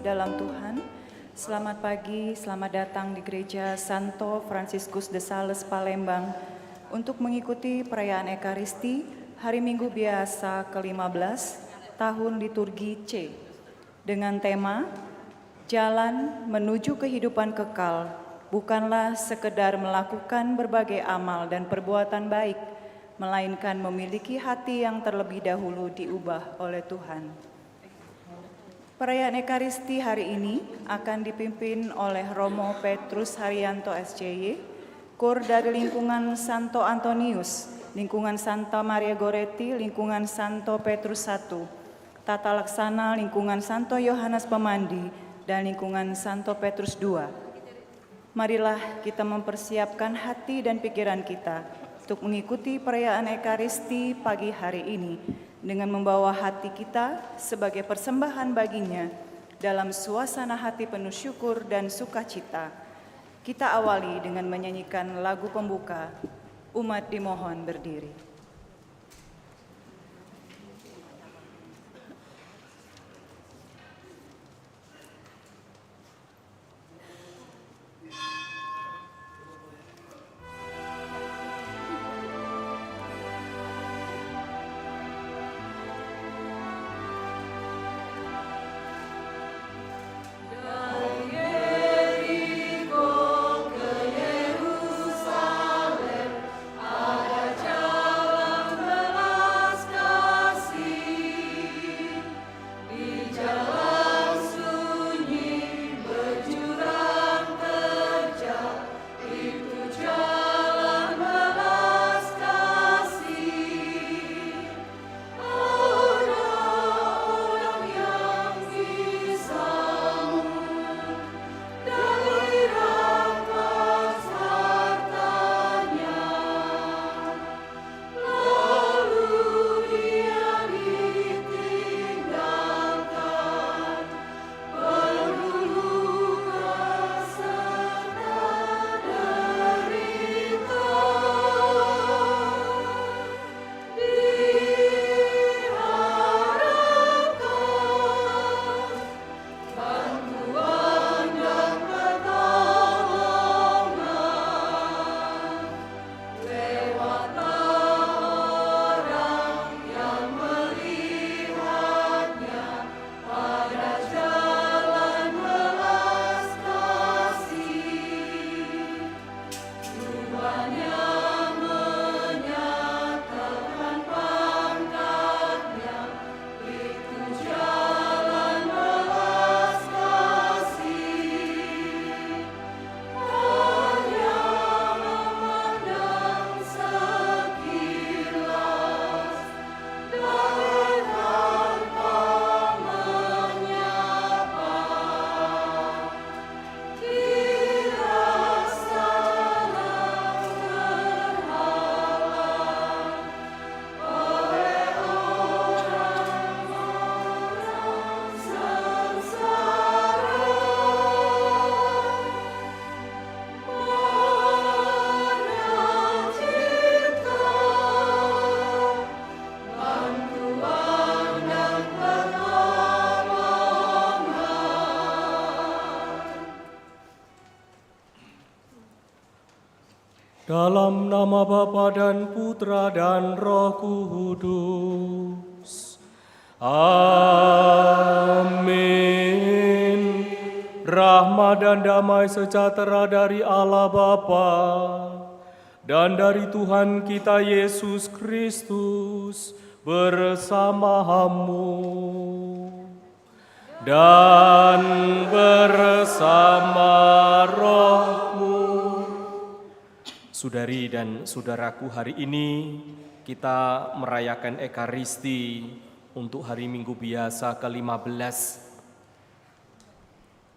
dalam Tuhan. Selamat pagi, selamat datang di Gereja Santo Fransiskus de Sales, Palembang untuk mengikuti perayaan Ekaristi Hari Minggu Biasa ke-15 tahun liturgi C dengan tema Jalan Menuju Kehidupan Kekal bukanlah sekedar melakukan berbagai amal dan perbuatan baik, melainkan memiliki hati yang terlebih dahulu diubah oleh Tuhan. Perayaan Ekaristi hari ini akan dipimpin oleh Romo Petrus Haryanto SCY, Kur dari lingkungan Santo Antonius, lingkungan Santa Maria Goretti, lingkungan Santo Petrus I, Tata Laksana lingkungan Santo Yohanes Pemandi, dan lingkungan Santo Petrus II. Marilah kita mempersiapkan hati dan pikiran kita untuk mengikuti perayaan Ekaristi pagi hari ini dengan membawa hati kita sebagai persembahan baginya dalam suasana hati penuh syukur dan sukacita. Kita awali dengan menyanyikan lagu pembuka, Umat Dimohon Berdiri. Dalam nama Bapa dan Putra dan Roh Kudus. Amin. Rahmat dan damai sejahtera dari Allah Bapa dan dari Tuhan kita Yesus Kristus bersamamu dan bersama rohmu. Saudari dan saudaraku, hari ini kita merayakan Ekaristi untuk hari Minggu Biasa ke-15.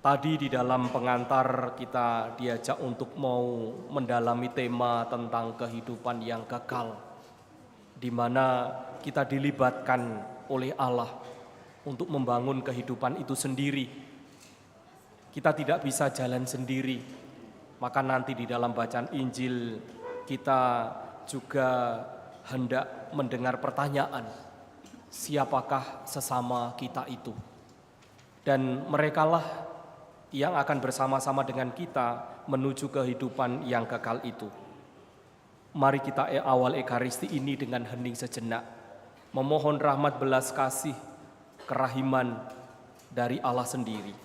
Tadi di dalam pengantar kita diajak untuk mau mendalami tema tentang kehidupan yang kekal, di mana kita dilibatkan oleh Allah untuk membangun kehidupan itu sendiri. Kita tidak bisa jalan sendiri. Maka nanti di dalam bacaan Injil kita juga hendak mendengar pertanyaan, siapakah sesama kita itu? dan merekalah yang akan bersama-sama dengan kita menuju kehidupan yang kekal itu. Mari kita awal Ekaristi ini dengan hening sejenak, memohon rahmat belas kasih, kerahiman dari Allah sendiri.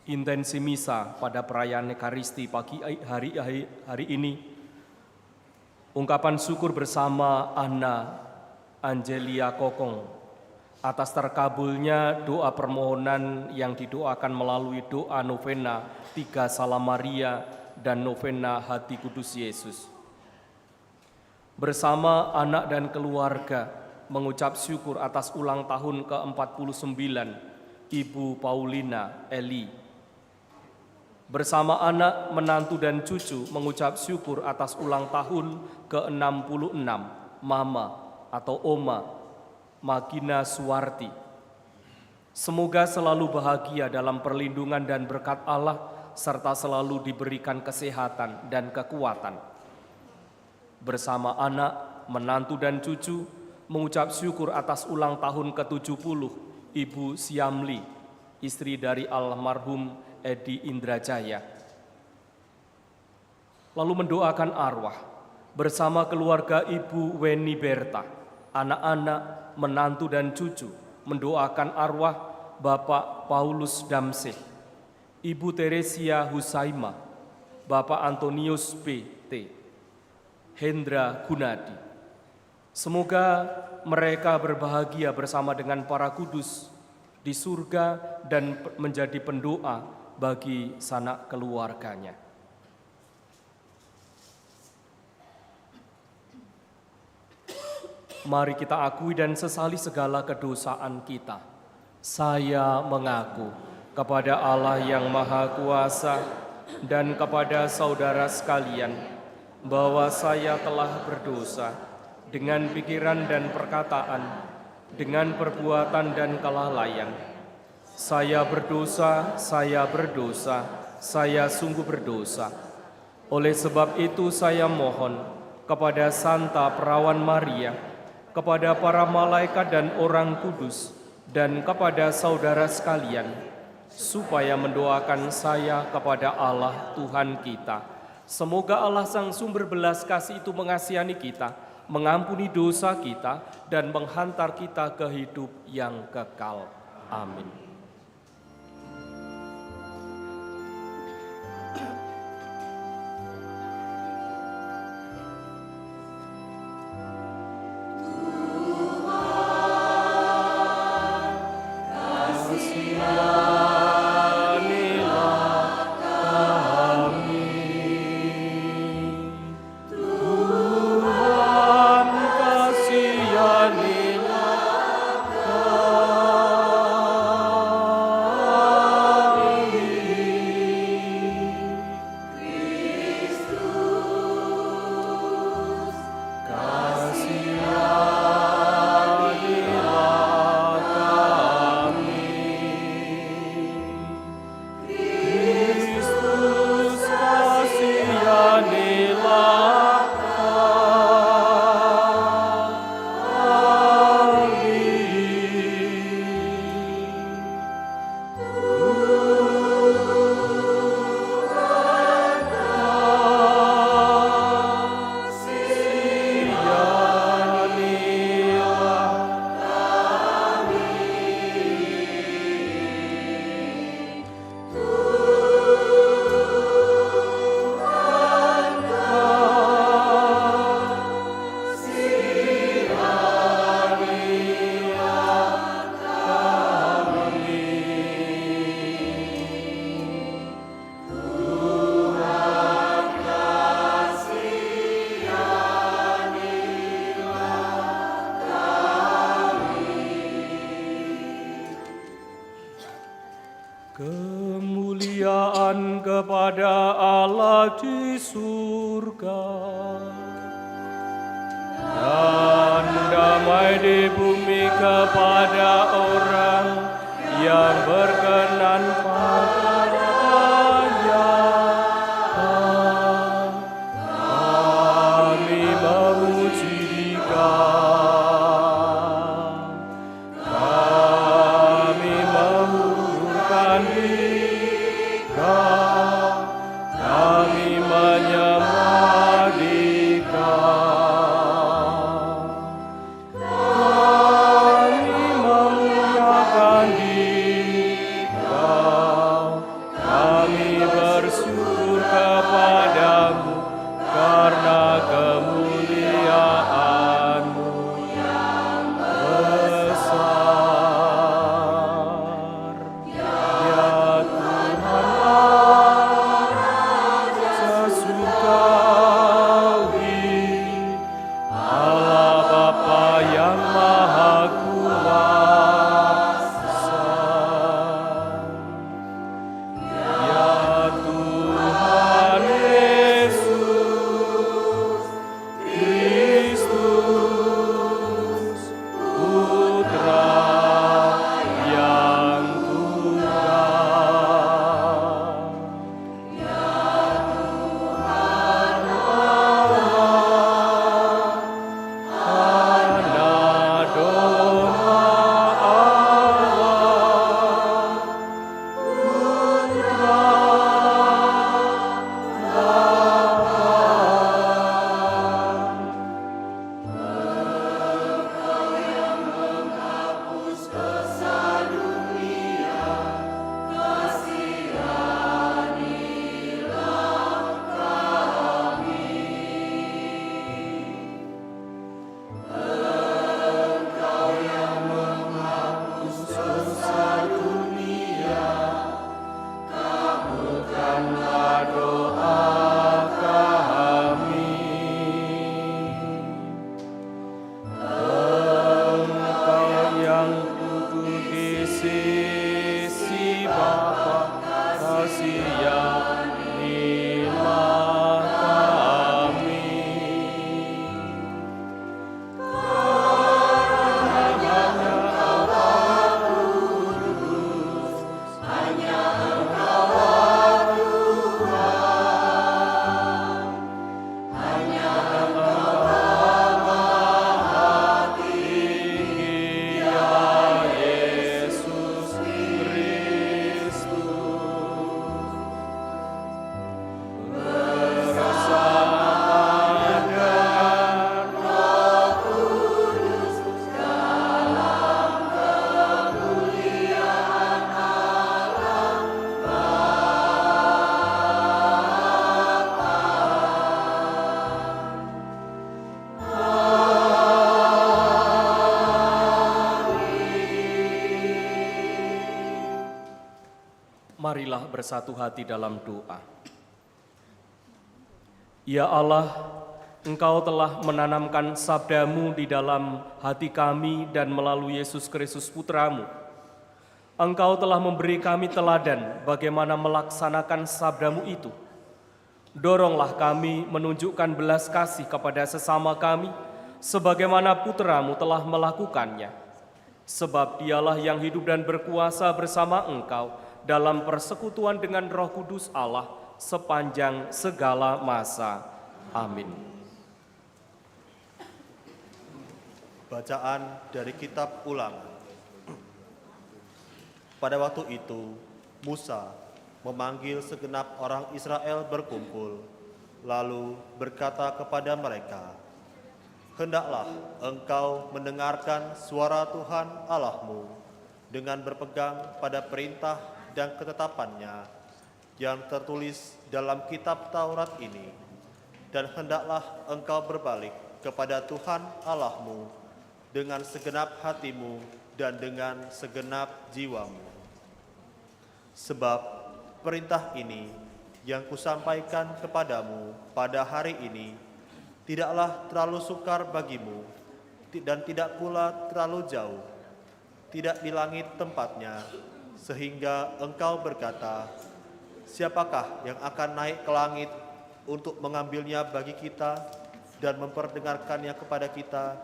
Intensi misa pada perayaan Ekaristi pagi hari ini, ungkapan syukur bersama Anna Angelia Kokong atas terkabulnya doa permohonan yang didoakan melalui doa novena 3 Salam Maria dan novena Hati Kudus Yesus. Bersama anak dan keluarga mengucap syukur atas ulang tahun ke-49 Ibu Paulina Eli. Bersama anak, menantu dan cucu mengucap syukur atas ulang tahun ke-66 Mama atau Oma Magina Suwarti. Semoga selalu bahagia dalam perlindungan dan berkat Allah, serta selalu diberikan kesehatan dan kekuatan. Bersama anak, menantu dan cucu mengucap syukur atas ulang tahun ke-70 Ibu Siamli, istri dari almarhum Edi Indrajaya. Lalu mendoakan arwah bersama keluarga Ibu Weni Berta, anak-anak, menantu dan cucu mendoakan arwah Bapak Paulus Damseh, Ibu Teresia Husaima, Bapak Antonius P.T., Hendra Gunadi. Semoga mereka berbahagia bersama dengan para kudus di surga dan menjadi pendoa bagi sanak keluarganya. Mari kita akui dan sesali segala kedosaan kita. Saya mengaku kepada Allah yang Maha Kuasa dan kepada saudara sekalian bahwa saya telah berdosa dengan pikiran dan perkataan, dengan perbuatan dan kelalaian. Saya berdosa, saya sungguh berdosa. Oleh sebab itu saya mohon kepada Santa Perawan Maria, kepada para malaikat dan orang kudus, dan kepada saudara sekalian, supaya mendoakan saya kepada Allah Tuhan kita. Semoga Allah Sang Sumber Belas Kasih itu mengasihani kita, mengampuni dosa kita, dan menghantar kita ke hidup yang kekal. Amin. Kemuliaan kepada Allah di surga dan damai di bumi kepada orang yang berkenan padanya. Kami memuji Dikau. marilah bersatu hati dalam doa. Ya Allah, Engkau telah menanamkan sabda-Mu di dalam hati kami dan melalui Yesus Kristus Putra-Mu. Engkau telah memberi kami teladan bagaimana melaksanakan sabda-Mu itu. Doronglah kami menunjukkan belas kasih kepada sesama kami, sebagaimana Putra-Mu telah melakukannya. Sebab Dialah yang hidup dan berkuasa bersama Engkau dalam persekutuan dengan Roh Kudus Allah sepanjang segala masa. Amin. Bacaan dari Kitab Ulangan. Pada waktu itu, Musa memanggil segenap orang Israel berkumpul, lalu berkata kepada mereka, "Hendaklah engkau mendengarkan suara Tuhan Allahmu dengan berpegang pada perintah dan ketetapannya yang tertulis dalam kitab Taurat ini, dan hendaklah engkau berbalik kepada Tuhan Allahmu dengan segenap hatimu dan dengan segenap jiwamu. Sebab perintah ini yang kusampaikan kepadamu pada hari ini tidaklah terlalu sukar bagimu dan tidak pula terlalu jauh, tidak di langit tempatnya, sehingga engkau berkata, siapakah yang akan naik ke langit untuk mengambilnya bagi kita dan memperdengarkannya kepada kita,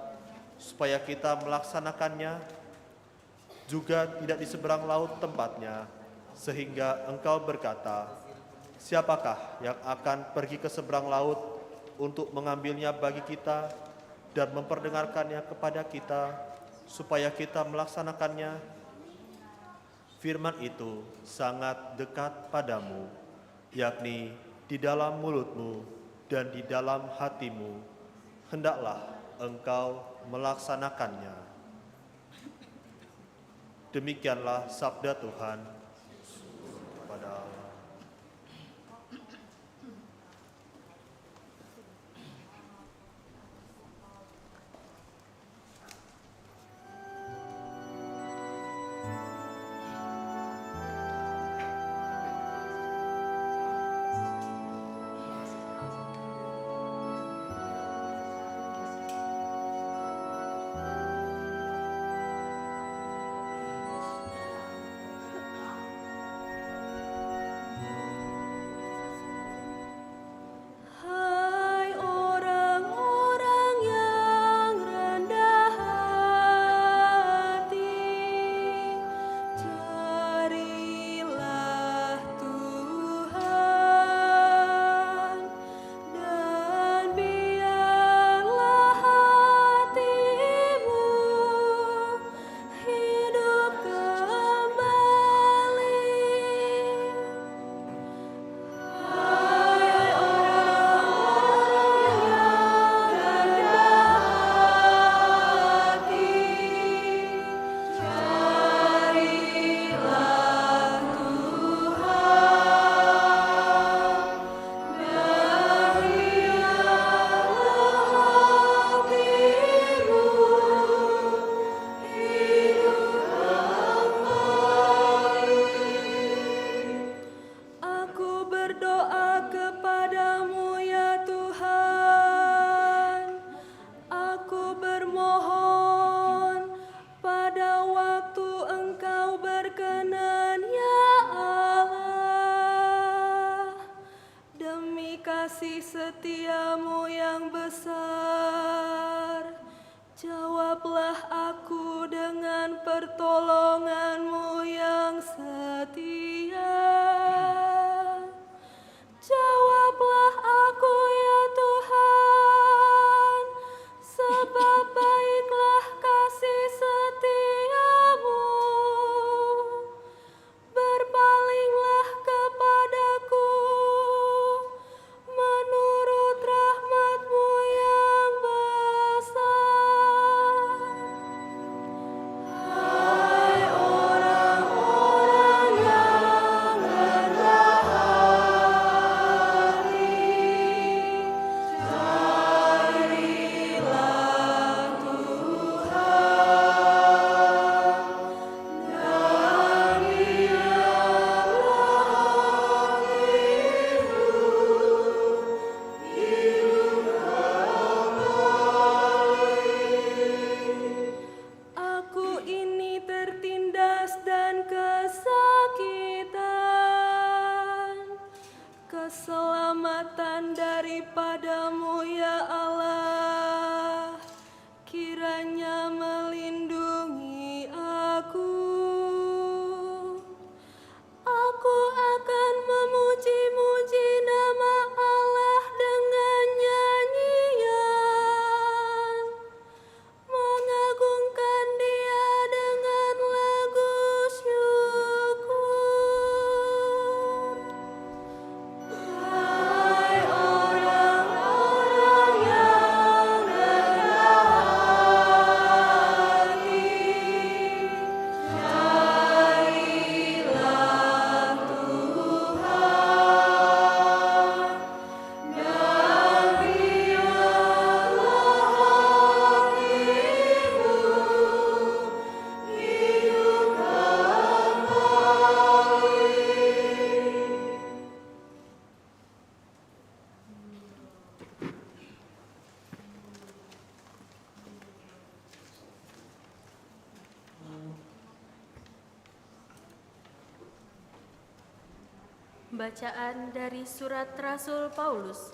supaya kita melaksanakannya, juga tidak di seberang laut tempatnya, sehingga engkau berkata, siapakah yang akan pergi ke seberang laut untuk mengambilnya bagi kita dan memperdengarkannya kepada kita, supaya kita melaksanakannya. Firman itu sangat dekat padamu, yakni di dalam mulutmu dan di dalam hatimu. Hendaklah engkau melaksanakannya. Demikianlah sabda Tuhan. Pada kasih setiamu yang besar, jawablah aku dengan pertolonganmu yang setia. Jawablah aku ya Tuhan, sebab baiklah kasih setiamu. Berpalinglah kepadaku menurut rahmat-Mu yang besar. Hai orang Bacaan dari surat Rasul Paulus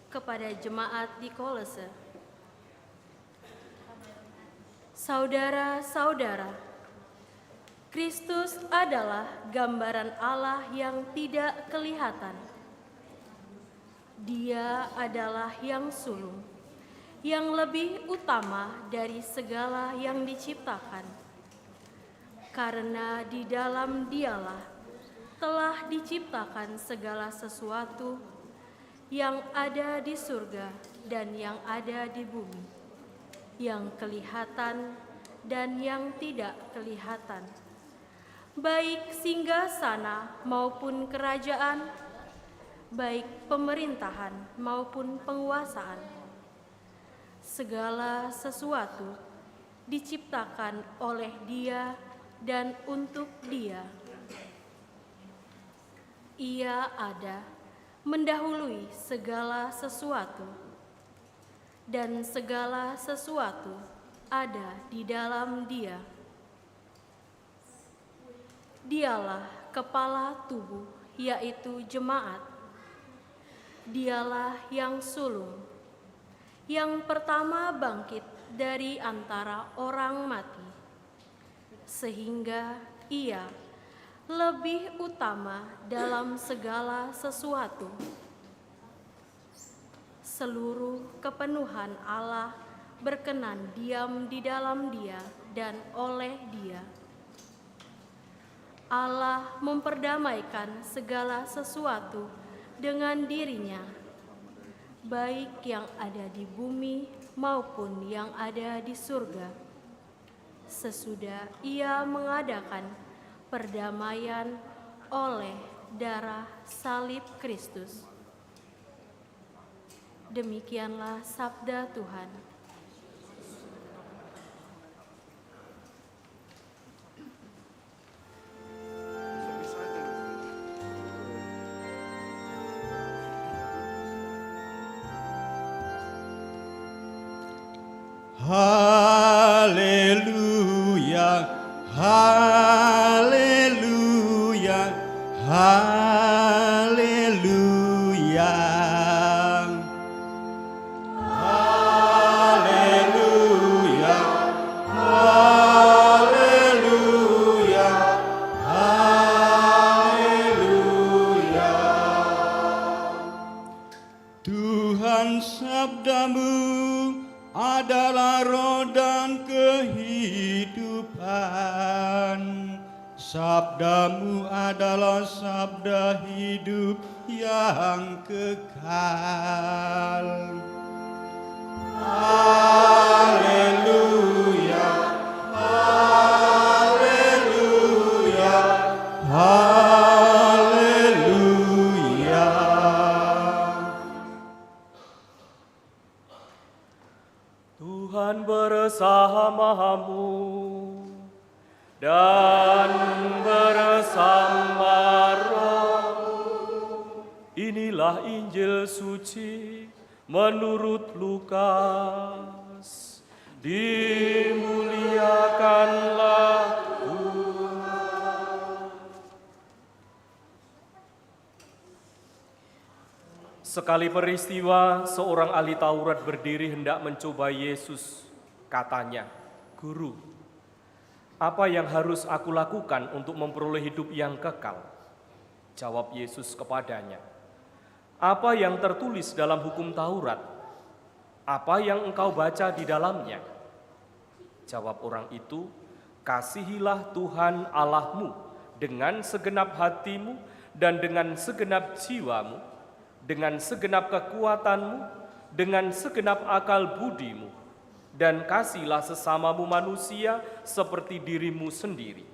kepada jemaat di Kolose. Saudara-saudara, Kristus adalah gambaran Allah yang tidak kelihatan. Dia adalah yang sulung, yang lebih utama dari segala yang diciptakan. Karena di dalam Dialah telah diciptakan segala sesuatu yang ada di surga dan yang ada di bumi, yang kelihatan dan yang tidak kelihatan, baik singgasana maupun kerajaan, baik pemerintahan maupun penguasaan. Segala sesuatu diciptakan oleh Dia dan untuk Dia. Ia ada mendahului segala sesuatu, dan segala sesuatu ada di dalam Dia. Dialah kepala tubuh, yaitu jemaat. Dialah yang sulung, yang pertama bangkit dari antara orang mati, sehingga Ia lebih utama dalam segala sesuatu. Seluruh kepenuhan Allah berkenan diam di dalam Dia dan oleh Dia. Allah memperdamaikan segala sesuatu dengan dirinya, baik yang ada di bumi maupun yang ada di surga, sesudah Ia mengadakan perdamaian oleh darah salib Kristus. Demikianlah sabda Tuhan. Haleluya, haleluya, haleluya. Haleluya, haleluya, haleluya. Tuhan, sabdamu adalah roh dan kehidupan. Sabdamu adalah sabda hidup yang kekal. Haleluya, haleluya, haleluya. Tuhan bersamamu dan bersama rohmu. Inilah Injil suci menurut Lukas. Dimuliakanlah Tuhan. Sekali peristiwa, seorang ahli Taurat berdiri hendak mencoba Yesus. Katanya, "Guru, apa yang harus aku lakukan untuk memperoleh hidup yang kekal?" Jawab Yesus kepadanya, "Apa yang tertulis dalam hukum Taurat? Apa yang engkau baca di dalamnya?" Jawab orang itu, "Kasihilah Tuhan Allahmu dengan segenap hatimu dan dengan segenap jiwamu, dengan segenap kekuatanmu, dengan segenap akal budimu, dan kasihlah sesamamu manusia seperti dirimu sendiri."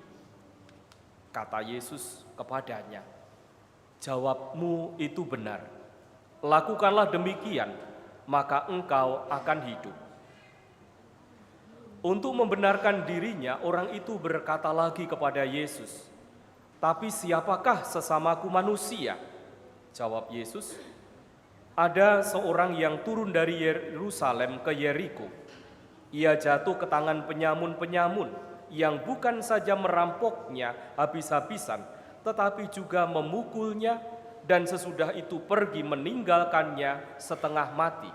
Kata Yesus kepadanya, "Jawabmu itu benar. Lakukanlah demikian, maka engkau akan hidup." Untuk membenarkan dirinya, orang itu berkata lagi kepada Yesus, "Tapi siapakah sesamaku manusia?" Jawab Yesus, "Ada seorang yang turun dari Yerusalem ke Yeriko. Ia jatuh ke tangan penyamun-penyamun yang bukan saja merampoknya habis-habisan, tetapi juga memukulnya dan sesudah itu pergi meninggalkannya setengah mati.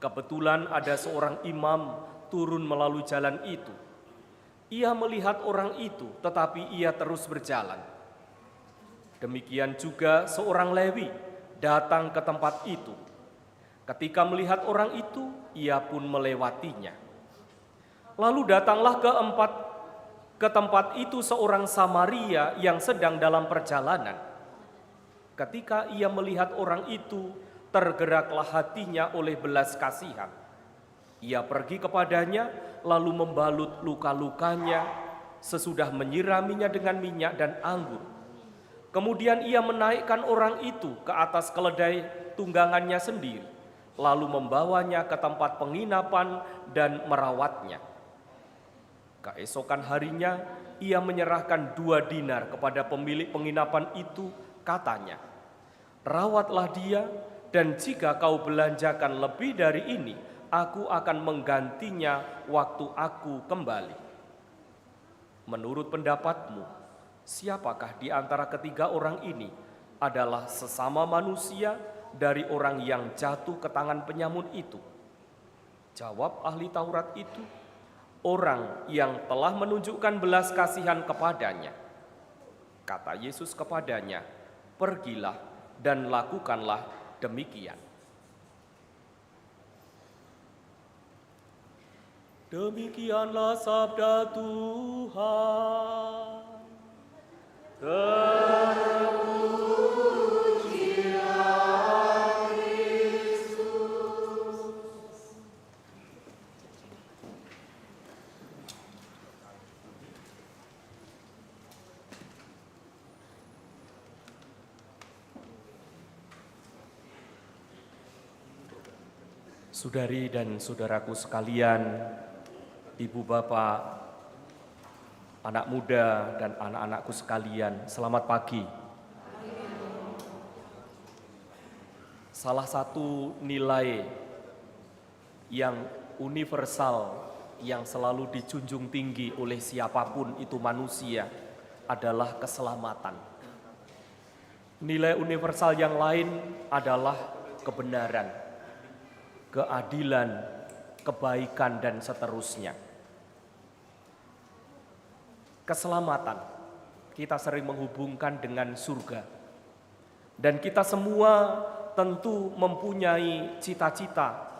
Kebetulan ada seorang imam turun melalui jalan itu. Ia melihat orang itu, tetapi ia terus berjalan. Demikian juga seorang Lewi datang ke tempat itu. Ketika melihat orang itu, ia pun melewatinya. Lalu datanglah ke tempat itu seorang Samaria yang sedang dalam perjalanan. Ketika ia melihat orang itu, tergeraklah hatinya oleh belas kasihan. Ia pergi kepadanya, lalu membalut luka-lukanya, sesudah menyiraminya dengan minyak dan anggur. Kemudian ia menaikkan orang itu ke atas keledai tunggangannya sendiri, lalu membawanya ke tempat penginapan dan merawatnya. Keesokan harinya, ia menyerahkan 2 dinar kepada pemilik penginapan itu, katanya, "Rawatlah dia, dan jika kau belanjakan lebih dari ini, aku akan menggantinya waktu aku kembali." Menurut pendapatmu, siapakah di antara ketiga orang ini adalah sesama manusia dari orang yang jatuh ke tangan penyamun itu? Jawab ahli Taurat itu, "Orang yang telah menunjukkan belas kasihan kepadanya." Kata Yesus kepadanya, "Pergilah dan lakukanlah demikian." Demikianlah sabda Tuhan. Saudari dan saudaraku sekalian, ibu bapak, anak muda dan anak-anakku sekalian, selamat pagi. Salah satu nilai yang universal yang selalu dijunjung tinggi oleh siapapun itu manusia adalah keselamatan. Nilai universal yang lain adalah kebenaran, keadilan, kebaikan, dan seterusnya. Keselamatan kita sering menghubungkan dengan surga. Dan kita semua tentu mempunyai cita-cita,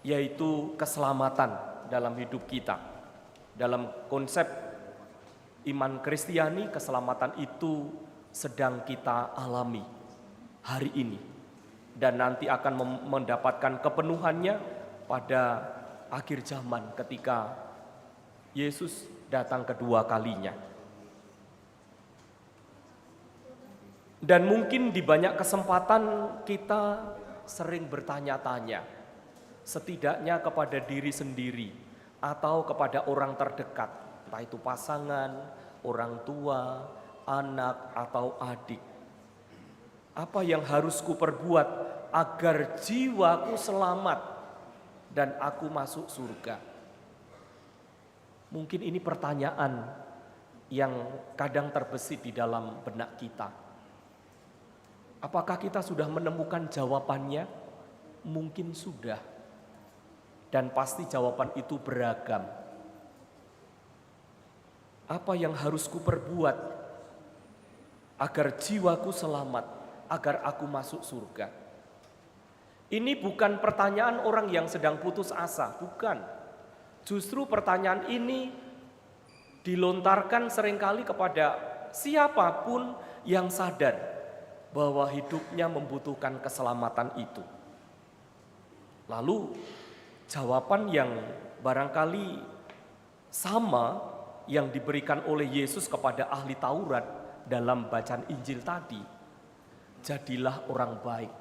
yaitu keselamatan dalam hidup kita. Dalam konsep iman Kristiani, keselamatan itu sedang kita alami hari ini. Dan nanti akan mendapatkan kepenuhannya pada akhir zaman ketika Yesus datang kedua kalinya. Dan mungkin di banyak kesempatan kita sering bertanya-tanya, setidaknya kepada diri sendiri atau kepada orang terdekat, entah itu pasangan, orang tua, anak, atau adik. Apa yang harus kuperbuat agar jiwaku selamat dan aku masuk surga? Mungkin ini pertanyaan yang kadang terbesit di dalam benak kita. Apakah kita sudah menemukan jawabannya? Mungkin sudah. Dan pasti jawaban itu beragam. Apa yang harus kuperbuat agar jiwaku selamat? Agar aku masuk surga. Ini bukan pertanyaan orang yang sedang putus asa, bukan. Justru pertanyaan ini dilontarkan seringkali kepada siapapun yang sadar bahwa hidupnya membutuhkan keselamatan itu. Lalu jawaban yang barangkali sama yang diberikan oleh Yesus kepada ahli Taurat dalam bacaan Injil tadi, jadilah orang baik.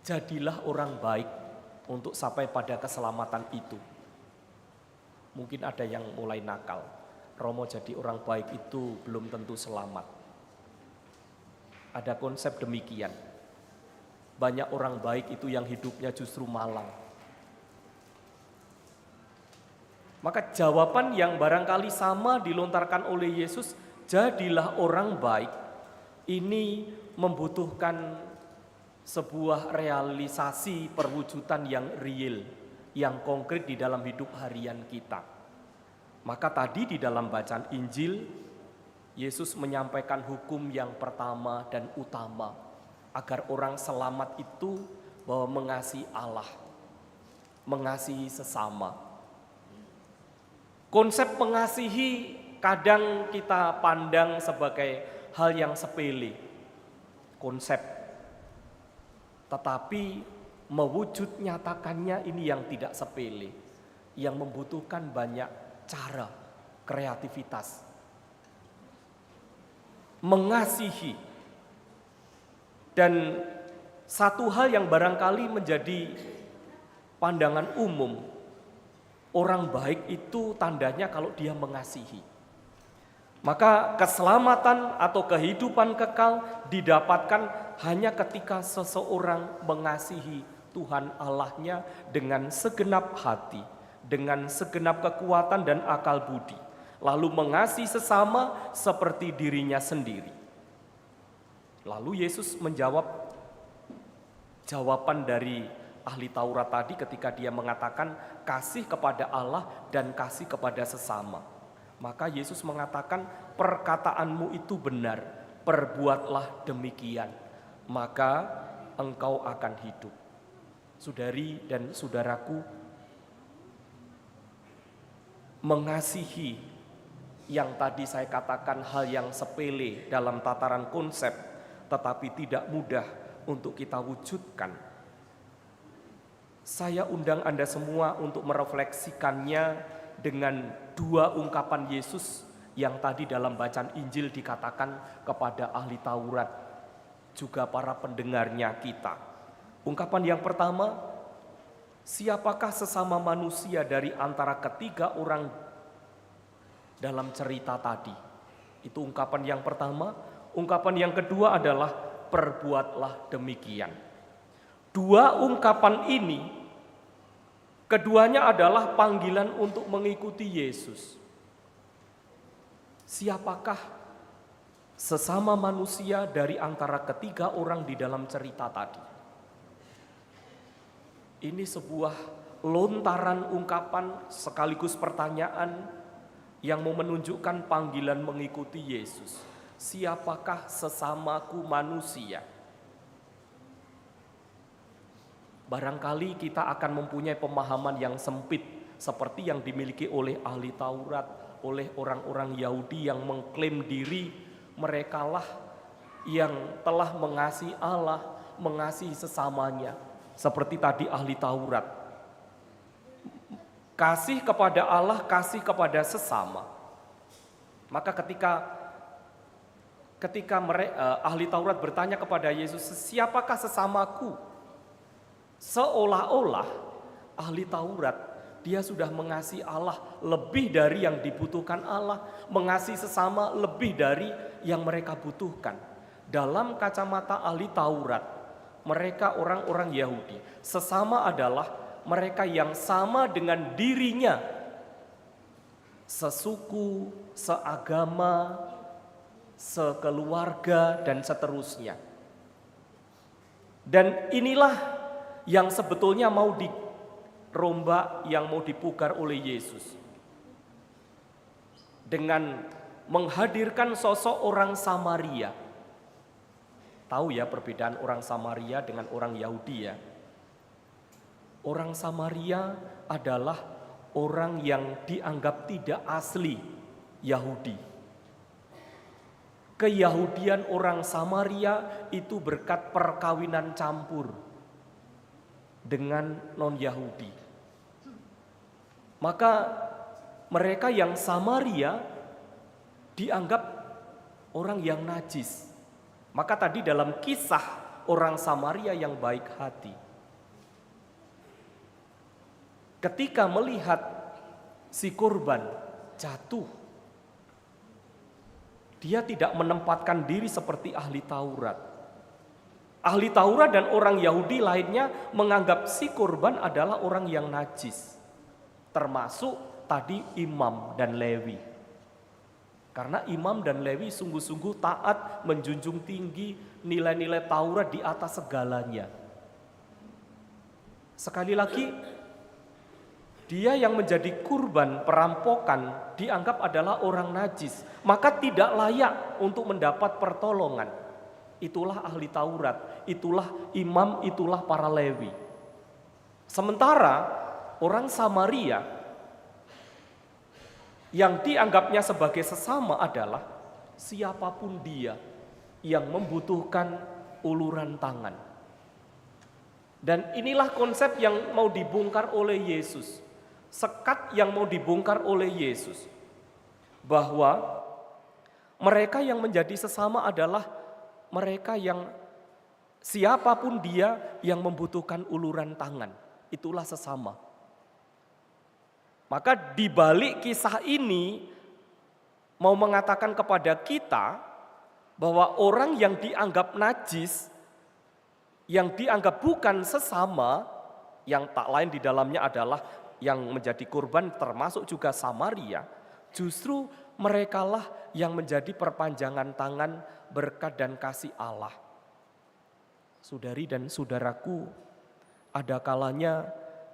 Jadilah orang baik untuk sampai pada keselamatan itu. Mungkin ada yang mulai nakal. Romo jadi orang baik itu belum tentu selamat. Ada konsep demikian. Banyak orang baik itu yang hidupnya justru malang. Maka jawaban yang barangkali sama dilontarkan oleh Yesus, jadilah orang baik, ini membutuhkan sebuah realisasi perwujudan yang real, yang konkret di dalam hidup harian kita. Maka tadi di dalam bacaan Injil, Yesus menyampaikan hukum yang pertama dan utama, agar orang selamat itu bahwa mengasihi Allah, mengasihi sesama. Konsep mengasihi kadang kita pandang sebagai hal yang sepele, konsep. Tetapi mewujud nyatakannya ini yang tidak sepele, yang membutuhkan banyak cara, kreativitas. Mengasihi. Dan satu hal yang barangkali menjadi pandangan umum, orang baik itu tandanya kalau dia mengasihi. Maka keselamatan atau kehidupan kekal didapatkan hanya ketika seseorang mengasihi Tuhan Allahnya dengan segenap hati, dengan segenap kekuatan dan akal budi, lalu mengasihi sesama seperti dirinya sendiri. Lalu Yesus menjawab jawaban dari ahli Taurat tadi ketika dia mengatakan kasih kepada Allah dan kasih kepada sesama. Maka Yesus mengatakan perkataanmu itu benar, perbuatlah demikian, maka engkau akan hidup. Saudari dan saudaraku, mengasihi yang tadi saya katakan hal yang sepele dalam tataran konsep, tetapi tidak mudah untuk kita wujudkan. Saya undang Anda semua untuk merefleksikannya dengan dua ungkapan Yesus yang tadi dalam bacaan Injil dikatakan kepada ahli Taurat, juga para pendengarnya kita. Ungkapan yang pertama, siapakah sesama manusia dari antara ketiga orang dalam cerita tadi? Itu ungkapan yang pertama. Ungkapan yang kedua adalah perbuatlah demikian. Dua ungkapan ini, keduanya adalah panggilan untuk mengikuti Yesus. Siapakah sesama manusia dari antara ketiga orang di dalam cerita tadi? Ini sebuah lontaran ungkapan sekaligus pertanyaan yang mau menunjukkan panggilan mengikuti Yesus. Siapakah sesamaku manusia? Barangkali kita akan mempunyai pemahaman yang sempit seperti yang dimiliki oleh ahli Taurat, oleh orang-orang Yahudi yang mengklaim diri merekalah yang telah mengasihi Allah, mengasihi sesamanya. Seperti tadi ahli Taurat. Kasih kepada Allah, kasih kepada sesama. Maka ketika ahli Taurat bertanya kepada Yesus, siapakah sesamaku? Seolah-olah ahli Taurat dia sudah mengasihi Allah lebih dari yang dibutuhkan Allah, mengasihi sesama lebih dari yang mereka butuhkan. Dalam kacamata ahli Taurat, mereka orang-orang Yahudi, sesama adalah mereka yang sama dengan dirinya, sesuku, seagama, sekeluarga, dan seterusnya. Dan inilah yang sebetulnya mau dirombak, yang mau dipugar oleh Yesus. Dengan menghadirkan sosok orang Samaria. Tahu ya perbedaan orang Samaria dengan orang Yahudi ya. Orang Samaria adalah orang yang dianggap tidak asli Yahudi. Keyahudian orang Samaria itu berkat perkawinan campur dengan non-Yahudi. Maka mereka yang Samaria dianggap orang yang najis. Maka tadi dalam kisah orang Samaria yang baik hati, ketika melihat si korban jatuh, dia tidak menempatkan diri seperti ahli Taurat. Ahli Taurat dan orang Yahudi lainnya menganggap si korban adalah orang yang najis, termasuk tadi imam dan Lewi. Karena imam dan Lewi sungguh-sungguh taat, menjunjung tinggi nilai-nilai Taurat di atas segalanya. Sekali lagi, dia yang menjadi kurban perampokan dianggap adalah orang najis, maka tidak layak untuk mendapat pertolongan. Itulah ahli Taurat, itulah imam, itulah para Lewi. Sementara orang Samaria yang dianggapnya sebagai sesama adalah siapapun dia yang membutuhkan uluran tangan. Dan inilah konsep yang mau dibongkar oleh Yesus. Sekat yang mau dibongkar oleh Yesus. Bahwa mereka yang menjadi sesama adalah mereka yang siapapun dia yang membutuhkan uluran tangan. Itulah sesama. Maka di balik kisah ini mau mengatakan kepada kita bahwa orang yang dianggap najis, yang dianggap bukan sesama, yang tak lain di dalamnya adalah yang menjadi korban termasuk juga Samaria, justru merekalah yang menjadi perpanjangan tangan berkat dan kasih Allah. Saudari dan saudaraku, ada kalanya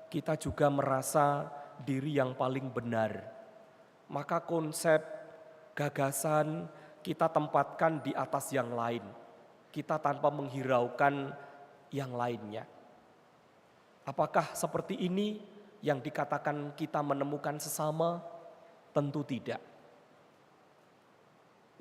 kita juga merasa diri yang paling benar. Maka konsep, gagasan kita tempatkan di atas yang lain. Kita tanpa menghiraukan yang lainnya. Apakah seperti ini yang dikatakan kita menemukan sesama? Tentu tidak.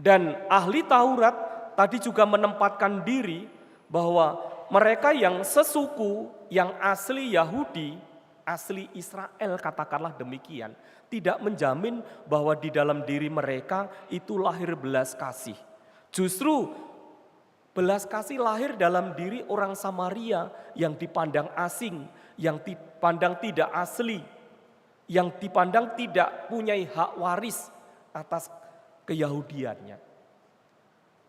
Dan ahli Taurat tadi juga menempatkan diri bahwa mereka yang sesuku, yang asli Yahudi, asli Israel katakanlah demikian, tidak menjamin bahwa di dalam diri mereka itu lahir belas kasih. Justru belas kasih lahir dalam diri orang Samaria yang dipandang asing, yang dipandang tidak asli, yang dipandang tidak punya hak waris atas keyahudiannya.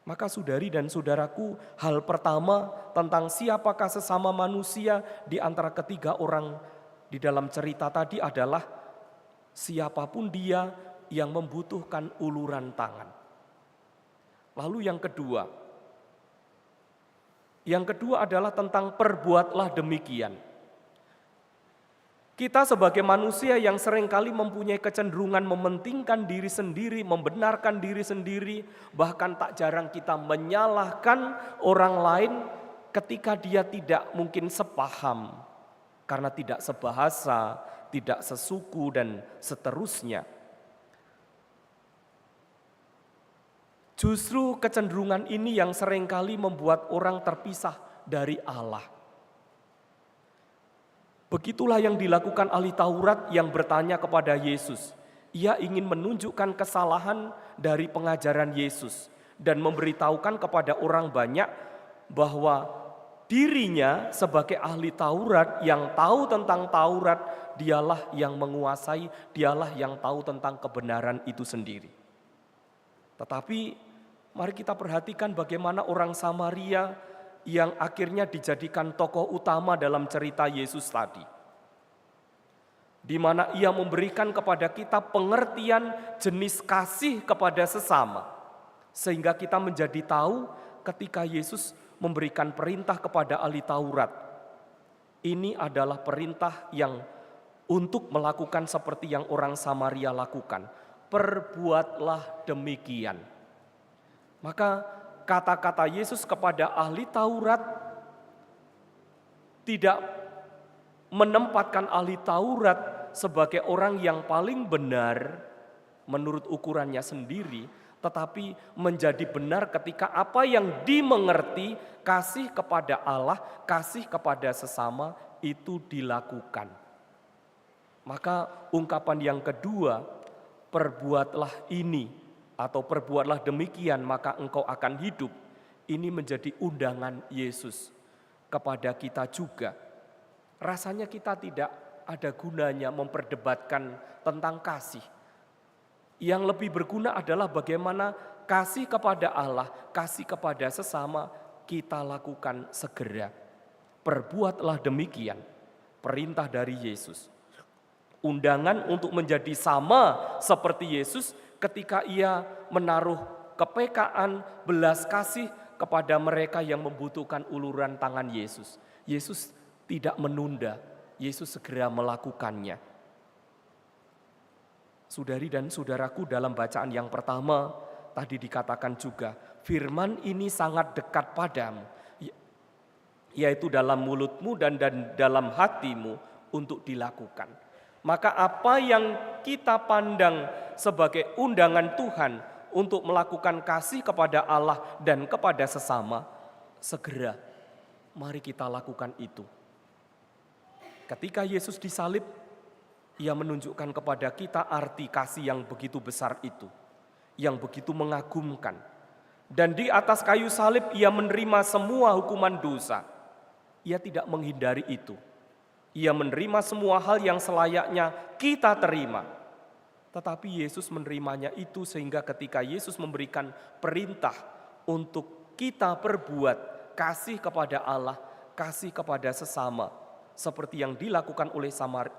Maka saudari dan saudaraku, hal pertama tentang siapakah sesama manusia di antara ketiga orang di dalam cerita tadi adalah siapapun dia yang membutuhkan uluran tangan. Lalu yang kedua adalah tentang perbuatlah demikian. Kita sebagai manusia yang seringkali mempunyai kecenderungan mementingkan diri sendiri, membenarkan diri sendiri, bahkan tak jarang kita menyalahkan orang lain ketika dia tidak mungkin sepaham, karena tidak sebahasa, tidak sesuku, dan seterusnya. Justru kecenderungan ini yang seringkali membuat orang terpisah dari Allah. Begitulah yang dilakukan ahli Taurat yang bertanya kepada Yesus. Ia ingin menunjukkan kesalahan dari pengajaran Yesus dan memberitahukan kepada orang banyak bahwa dirinya sebagai ahli Taurat yang tahu tentang Taurat, dialah yang menguasai, dialah yang tahu tentang kebenaran itu sendiri. Tetapi mari kita perhatikan bagaimana orang Samaria yang akhirnya dijadikan tokoh utama dalam cerita Yesus tadi. Di mana ia memberikan kepada kita pengertian jenis kasih kepada sesama. Sehingga kita menjadi tahu ketika Yesus memberikan perintah kepada ahli Taurat. Ini adalah perintah yang untuk melakukan seperti yang orang Samaria lakukan. Perbuatlah demikian. Maka kata-kata Yesus kepada ahli Taurat tidak menempatkan ahli Taurat sebagai orang yang paling benar menurut ukurannya sendiri, tetapi menjadi benar ketika apa yang dimengerti, kasih kepada Allah, kasih kepada sesama itu dilakukan. Maka ungkapan yang kedua, perbuatlah ini atau perbuatlah demikian maka engkau akan hidup. Ini menjadi undangan Yesus kepada kita juga. Rasanya kita tidak ada gunanya memperdebatkan tentang kasih. Yang lebih berguna adalah bagaimana kasih kepada Allah, kasih kepada sesama kita lakukan segera. Perbuatlah demikian, perintah dari Yesus. Undangan untuk menjadi sama seperti Yesus ketika ia menaruh kepekaan, belas kasih kepada mereka yang membutuhkan uluran tangan Yesus. Yesus tidak menunda, Yesus segera melakukannya. Saudari dan saudaraku, dalam bacaan yang pertama tadi dikatakan juga, firman ini sangat dekat padamu, yaitu dalam mulutmu dan dalam hatimu untuk dilakukan. Maka apa yang kita pandang sebagai undangan Tuhan untuk melakukan kasih kepada Allah dan kepada sesama, segera mari kita lakukan itu. Ketika Yesus disalib, Ia menunjukkan kepada kita arti kasih yang begitu besar itu, yang begitu mengagumkan. Dan di atas kayu salib Ia menerima semua hukuman dosa. Ia tidak menghindari itu. Ia menerima semua hal yang selayaknya kita terima. Tetapi Yesus menerimanya itu sehingga ketika Yesus memberikan perintah untuk kita perbuat kasih kepada Allah, kasih kepada sesama, seperti yang dilakukan oleh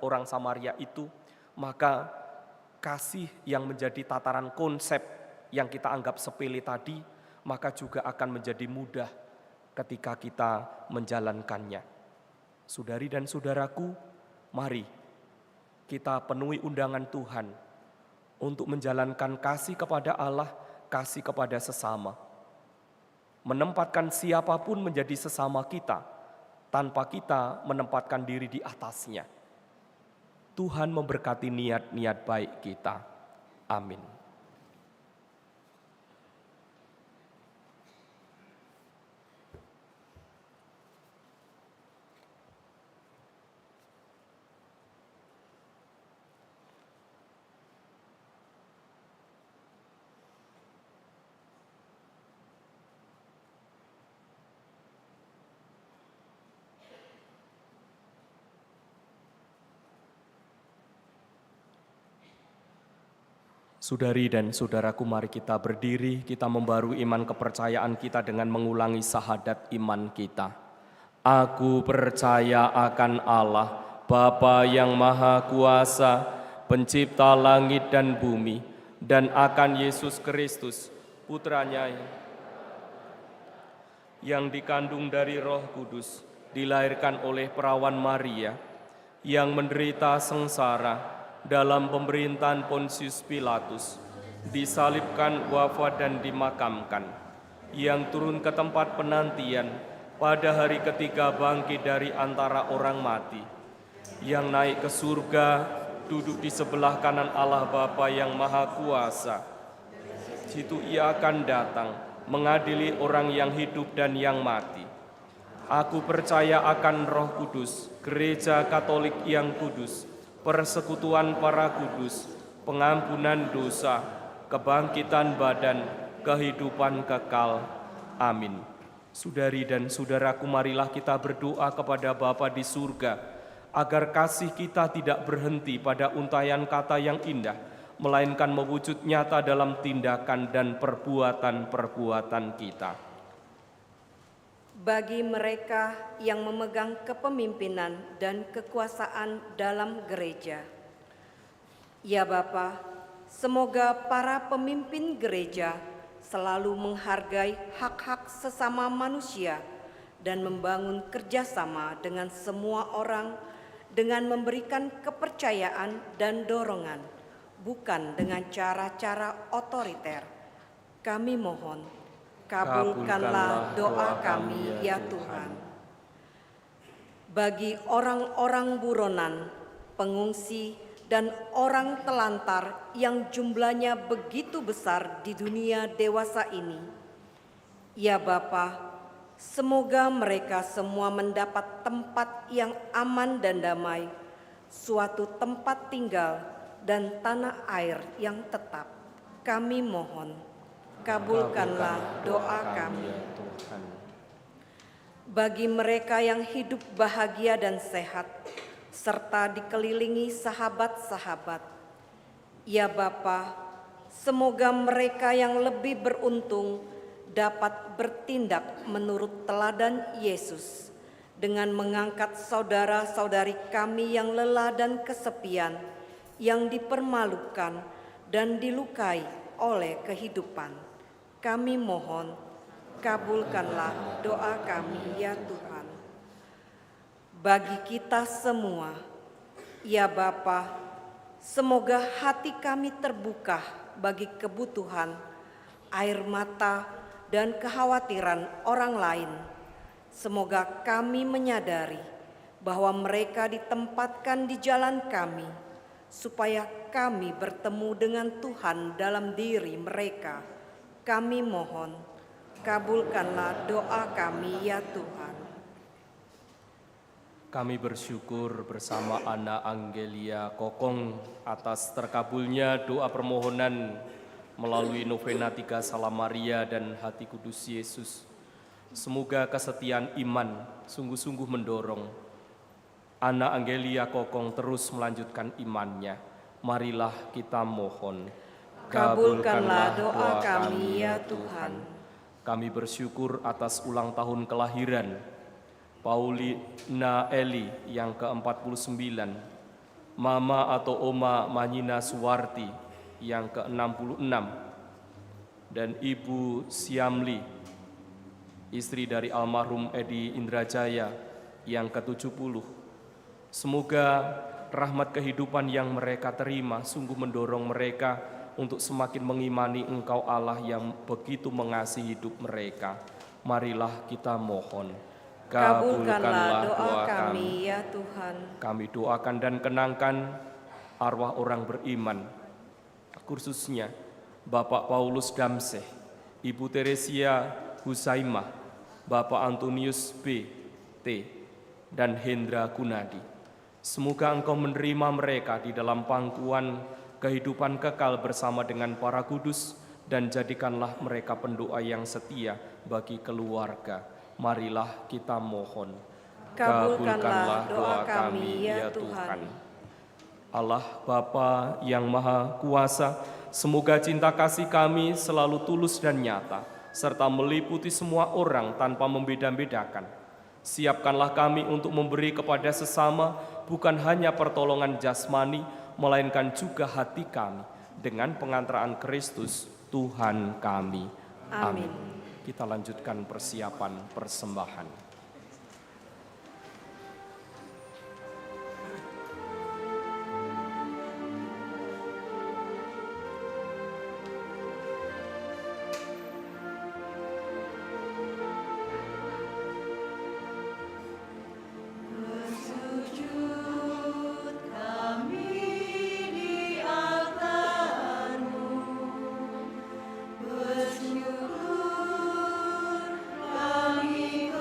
orang Samaria itu, maka kasih yang menjadi tataran konsep yang kita anggap sepele tadi, maka juga akan menjadi mudah ketika kita menjalankannya. Saudari dan saudaraku, mari kita penuhi undangan Tuhan untuk menjalankan kasih kepada Allah, kasih kepada sesama. Menempatkan siapapun menjadi sesama kita, tanpa kita menempatkan diri di atasnya. Tuhan memberkati niat-niat baik kita. Amin. Saudari dan saudaraku, mari kita berdiri, kita membarui iman kepercayaan kita dengan mengulangi syahadat iman kita. Aku percaya akan Allah, Bapa yang Maha Kuasa, Pencipta langit dan bumi, dan akan Yesus Kristus, Putranya yang dikandung dari Roh Kudus, dilahirkan oleh perawan Maria, yang menderita sengsara dalam pemerintahan Pontius Pilatus, disalibkan, wafat dan dimakamkan, yang turun ke tempat penantian, pada hari ketiga bangkit dari antara orang mati, yang naik ke surga, duduk di sebelah kanan Allah Bapa yang Maha Kuasa. Situ Ia akan datang, mengadili orang yang hidup dan yang mati. Aku percaya akan Roh Kudus, Gereja Katolik yang kudus, persekutuan para kudus, pengampunan dosa, kebangkitan badan, kehidupan kekal. Amin. Saudari dan saudaraku, marilah kita berdoa kepada Bapa di surga, agar kasih kita tidak berhenti pada untayan kata yang indah, melainkan mewujud nyata dalam tindakan dan perbuatan-perbuatan kita. Bagi mereka yang memegang kepemimpinan dan kekuasaan dalam gereja. Ya Bapa, semoga para pemimpin gereja selalu menghargai hak-hak sesama manusia dan membangun kerjasama dengan semua orang dengan memberikan kepercayaan dan dorongan, bukan dengan cara-cara otoriter. Kami mohon, kabulkanlah doa kami ya Tuhan. Bagi orang-orang buronan, pengungsi, dan orang telantar yang jumlahnya begitu besar di dunia dewasa ini, ya Bapa, semoga mereka semua mendapat tempat yang aman dan damai, suatu tempat tinggal dan tanah air yang tetap. Kami mohon, kabulkanlah doa kami. Bagi mereka yang hidup bahagia dan sehat, serta dikelilingi sahabat-sahabat, ya Bapa, semoga mereka yang lebih beruntung dapat bertindak menurut teladan Yesus dengan mengangkat saudara-saudari kami yang lelah dan kesepian, yang dipermalukan, dan dilukai oleh kehidupan. Kami mohon, kabulkanlah doa kami ya Tuhan. Bagi kita semua, ya Bapa, semoga hati kami terbuka bagi kebutuhan, air mata, dan kekhawatiran orang lain. Semoga kami menyadari bahwa mereka ditempatkan di jalan kami, supaya kami bertemu dengan Tuhan dalam diri mereka. Kami mohon, kabulkanlah doa kami ya Tuhan. Kami bersyukur bersama Ana Angelia Kokong atas terkabulnya doa permohonan melalui novena 3 Salam Maria dan Hati Kudus Yesus. Semoga kesetiaan iman sungguh-sungguh mendorong Ana Angelia Kokong terus melanjutkan imannya. Marilah kita mohon. Kabulkanlah doa kami ya Tuhan. Kami bersyukur atas ulang tahun kelahiran Paulina Eli yang ke-49, Mama atau Oma Manyina Suwarti yang ke-66, dan Ibu Siamli, istri dari almarhum Edi Indrajaya yang ke-70. Semoga rahmat kehidupan yang mereka terima sungguh mendorong mereka untuk semakin mengimani Engkau Allah yang begitu mengasihi hidup mereka. Marilah kita mohon. Kabulkanlah doa kami ya Tuhan. Kami doakan dan kenangkan arwah orang beriman, khususnya Bapak Paulus Damseh, Ibu Teresia Husaimah, Bapak Antonius B. T. dan Hendra Gunadi. Semoga Engkau menerima mereka di dalam pangkuan kehidupan kekal bersama dengan para kudus, dan jadikanlah mereka pendoa yang setia bagi keluarga. Marilah kita mohon. Kabulkanlah doa kami ya Tuhan. Allah Bapa yang Maha Kuasa, semoga cinta kasih kami selalu tulus dan nyata, serta meliputi semua orang tanpa membeda-bedakan. Siapkanlah kami untuk memberi kepada sesama bukan hanya pertolongan jasmani, melainkan juga hati kami dengan pengantaraan Kristus Tuhan kami. Amin. Kita lanjutkan persiapan persembahan. Kami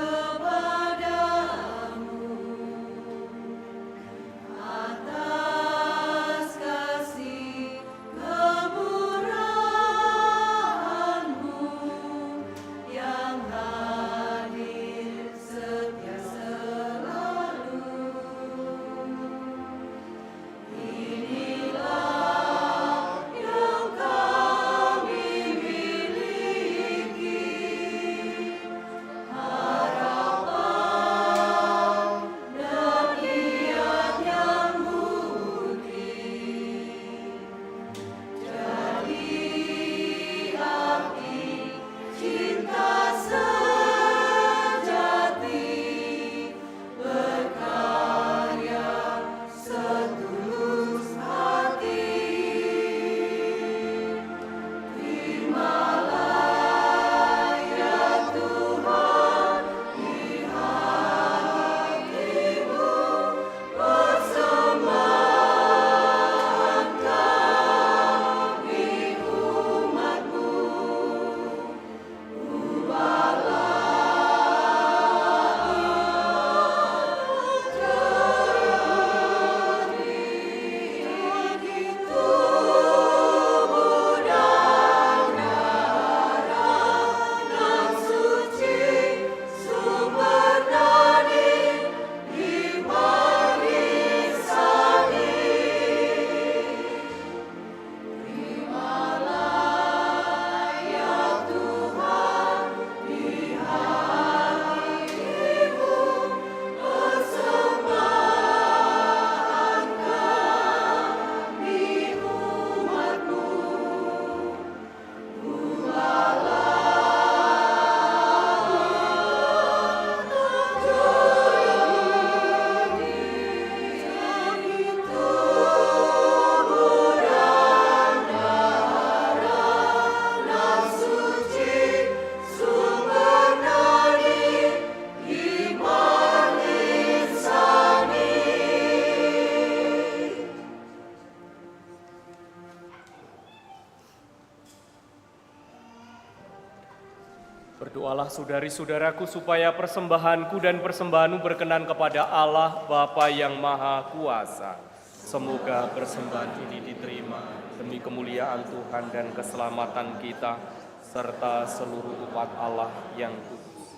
Berdoalah saudari-saudaraku supaya persembahanku dan persembahanmu berkenan kepada Allah Bapa yang Maha Kuasa. Semoga persembahan ini diterima demi kemuliaan Tuhan dan keselamatan kita, serta seluruh umat Allah yang kudus.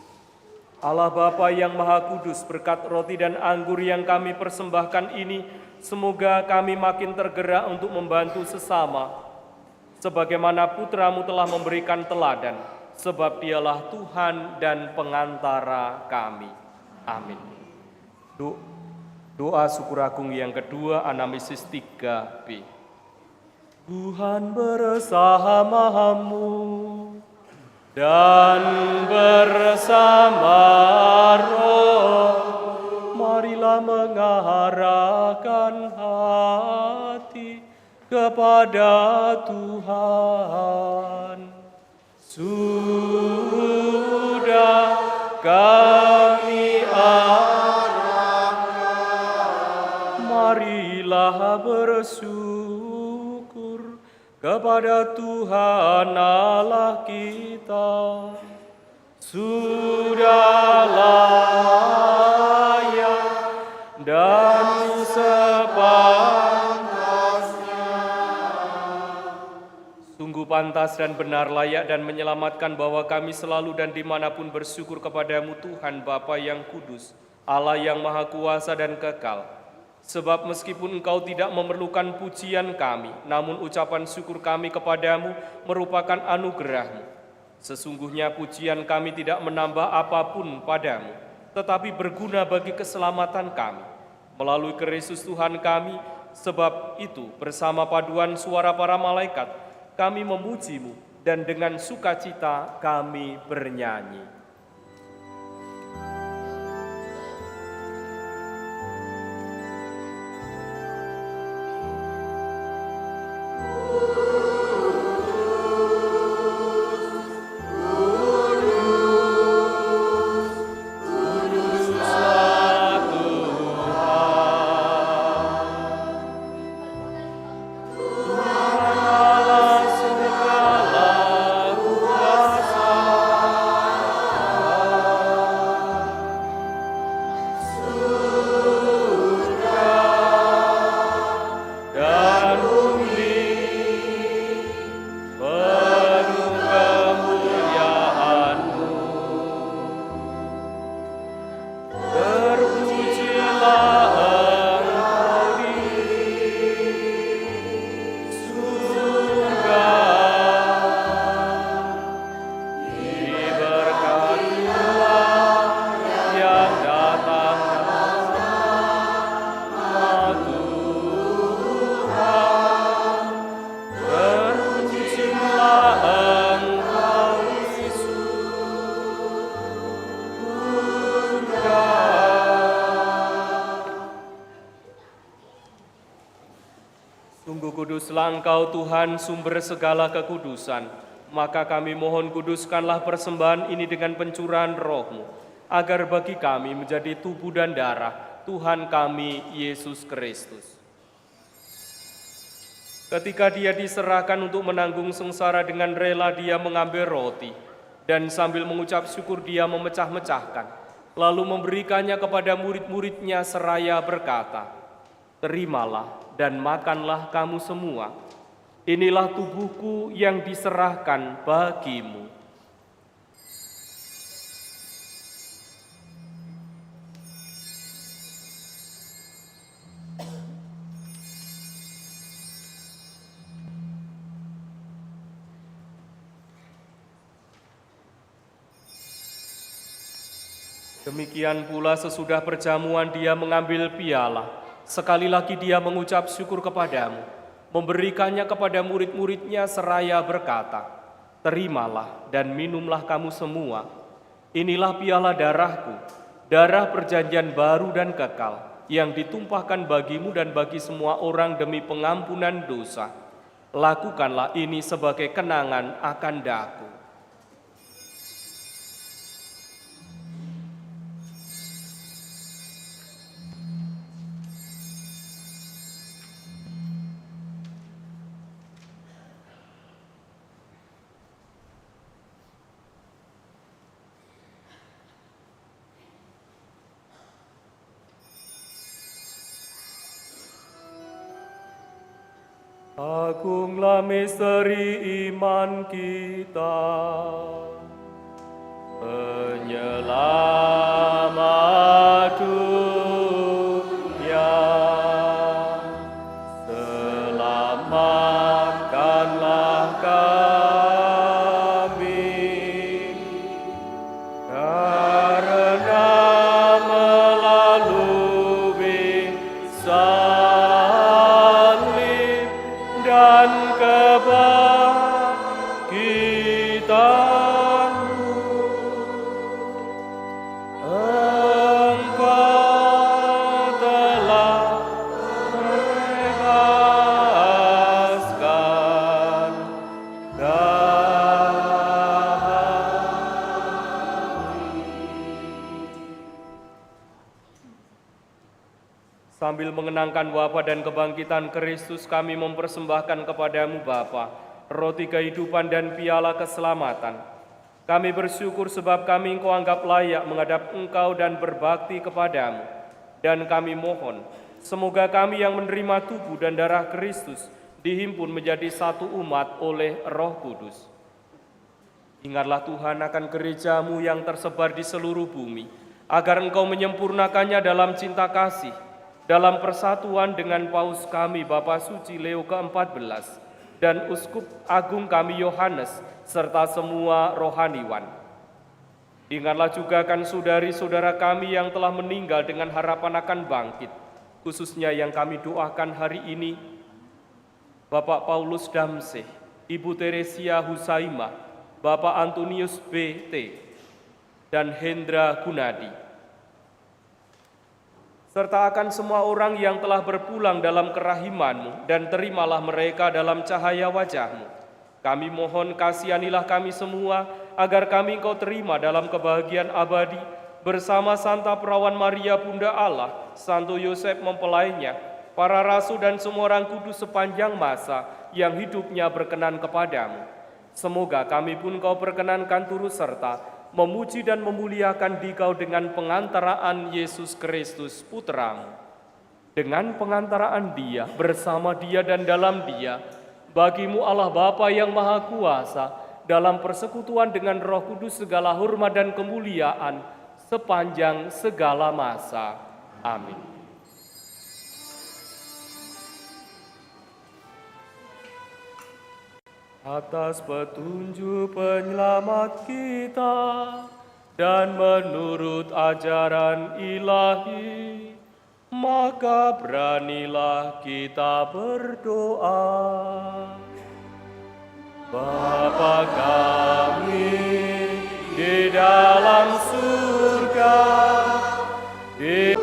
Allah Bapa yang Maha Kudus, berkat roti dan anggur yang kami persembahkan ini, semoga kami makin tergerak untuk membantu sesama, sebagaimana Putra-Mu telah memberikan teladan, sebab dialah Tuhan dan pengantara kami. Amin. Doa syukur agung yang kedua, Anamnesis 3B. Tuhan bersamamu dan bersama roh, marilah mengarahkan hati kepada Tuhan. Sudah kami arahkan, marilah bersyukur kepada Tuhan Allah kita. Sudah layak dan sungguh pantas dan benar, layak dan menyelamatkan bahwa kami selalu dan dimanapun bersyukur kepadamu Tuhan Bapa yang kudus, Allah yang Maha Kuasa dan kekal. Sebab meskipun Engkau tidak memerlukan pujian kami, namun ucapan syukur kami kepadamu merupakan anugerah-Mu. Sesungguhnya pujian kami tidak menambah apapun padamu, tetapi berguna bagi keselamatan kami. Melalui Kristus Tuhan kami, sebab itu bersama paduan suara para malaikat, kami memuji-Mu, dan dengan sukacita kami bernyanyi. Kuduslah Engkau Tuhan, sumber segala kekudusan. Maka kami mohon kuduskanlah persembahan ini dengan pencurahan Roh-Mu, agar bagi kami menjadi tubuh dan darah Tuhan kami, Yesus Kristus. Ketika Dia diserahkan untuk menanggung sengsara, dengan rela Dia mengambil roti, dan sambil mengucap syukur Dia memecah-mecahkan, lalu memberikannya kepada murid-murid-Nya seraya berkata, "Terimalah dan makanlah kamu semua. Inilah tubuhku yang diserahkan bagimu." Demikian pula sesudah perjamuan Dia mengambil piala. Sekali lagi Dia mengucap syukur kepadamu, memberikannya kepada murid-murid-Nya seraya berkata, "Terimalah dan minumlah kamu semua. Inilah piala darahku, darah perjanjian baru dan kekal, yang ditumpahkan bagimu dan bagi semua orang demi pengampunan dosa. Lakukanlah ini sebagai kenangan akan daku." Agunglah misteri iman kita. Penyelamat dunia, selamatkanlah kami, karena melalui salib dan kebangkitan-Mu, Engkau telah membebaskan kami. Sambil mengenangkan wafat dan kebangkitan Kristus, kami mempersembahkan kepadamu Bapa, roti kehidupan dan piala keselamatan. Kami bersyukur sebab kami Engkau anggap layak menghadap Engkau dan berbakti kepadamu. Dan kami mohon, semoga kami yang menerima tubuh dan darah Kristus dihimpun menjadi satu umat oleh Roh Kudus. Ingatlah Tuhan akan gereja-Mu yang tersebar di seluruh bumi, agar Engkau menyempurnakannya dalam cinta kasih, dalam persatuan dengan Paus kami Bapa Suci Leo ke-14 dan Uskup Agung kami Yohanes, serta semua rohaniwan. Ingatlah juga akan saudari-saudara kami yang telah meninggal dengan harapan akan bangkit, khususnya yang kami doakan hari ini, Bapak Paulus Damseh, Ibu Teresia Husaimah, Bapak Antonius B.T., dan Hendra Gunadi, serta akan semua orang yang telah berpulang dalam kerahiman-Mu, dan terimalah mereka dalam cahaya wajah-Mu. Kami mohon kasihanilah kami semua, agar kami Engkau terima dalam kebahagiaan abadi, bersama Santa Perawan Maria Bunda Allah, Santo Yosef mempelainya, para rasul dan semua orang kudus sepanjang masa yang hidupnya berkenan kepadamu. Semoga kami pun Kau perkenankan turut serta memuji dan memuliakan Dikau dengan pengantaraan Yesus Kristus Putra-Mu. Dengan pengantaraan Dia, bersama Dia dan dalam Dia, bagi-Mu Allah Bapa yang Maha Kuasa, dalam persekutuan dengan Roh Kudus segala hormat dan kemuliaan sepanjang segala masa. Amin. Atas petunjuk penyelamat kita dan menurut ajaran ilahi, maka beranilah kita berdoa. Bapa kami di dalam surga, di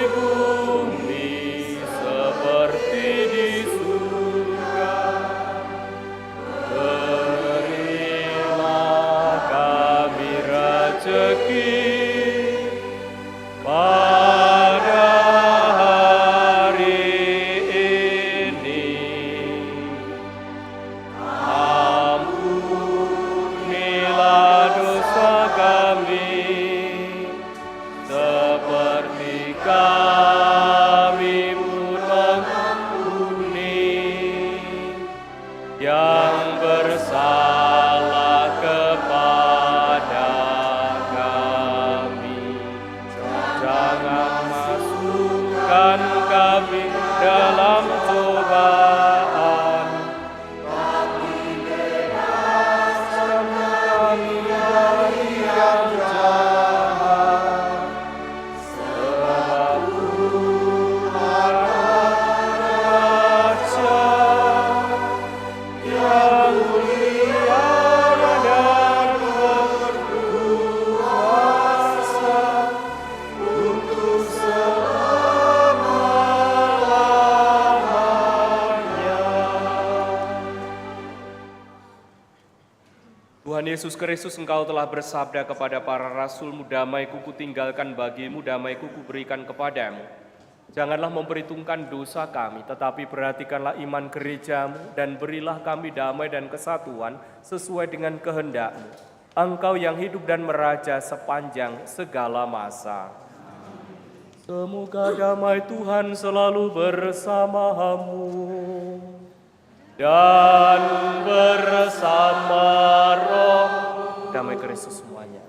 bumi seperti di surga. Berilah kami rezeki pada hari ini. Ampunilah dosa kami, seperti kami pun mengampuni yang bersalah kepada kami. Jangan masukkan kami dalam cobaan, tapi bebaskan kami dari yang jahat. Sebab Tuhan Raja yang mulia dan berkuasa untuk selama-lamanya. Tuhan Yesus Kristus, Engkau telah bersabda kepada para rasul-Mu, damai-Ku kutinggalkan bagimu, damai-Ku kuberikan kepadamu. Janganlah memperhitungkan dosa kami, tetapi perhatikanlah iman gereja-Mu, dan berilah kami damai dan kesatuan sesuai dengan kehendak-Mu. Engkau yang hidup dan meraja sepanjang segala masa. Semoga damai Tuhan selalu bersamamu dan bersama roh. Damai Kristus semuanya.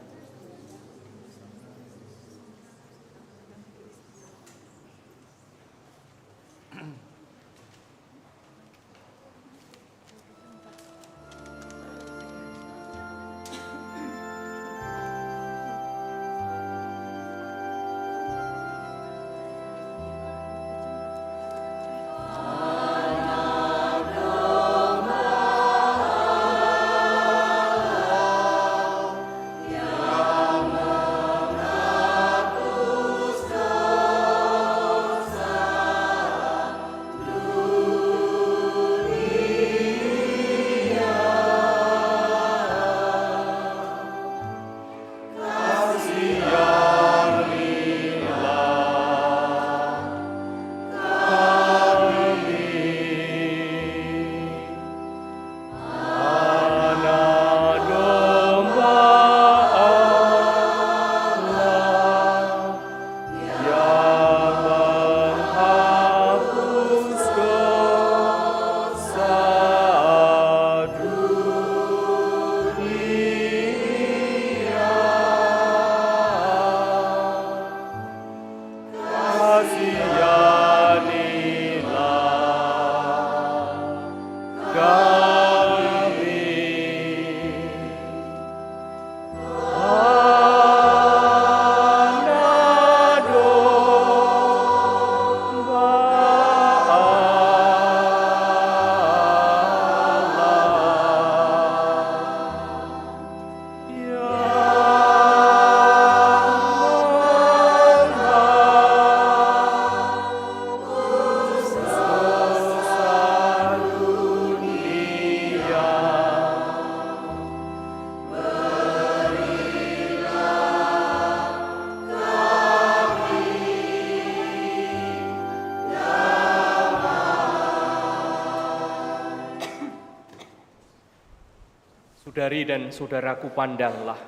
Saudari dan saudaraku, pandanglah.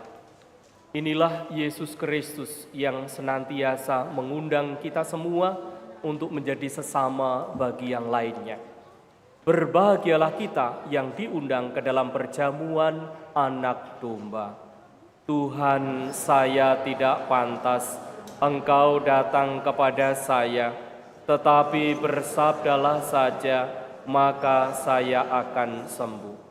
Inilah Yesus Kristus yang senantiasa mengundang kita semua untuk menjadi sesama bagi yang lainnya. Berbahagialah kita yang diundang ke dalam perjamuan Anak Domba. Tuhan, saya tidak pantas Engkau datang kepada saya, tetapi bersabdalah saja, maka saya akan sembuh.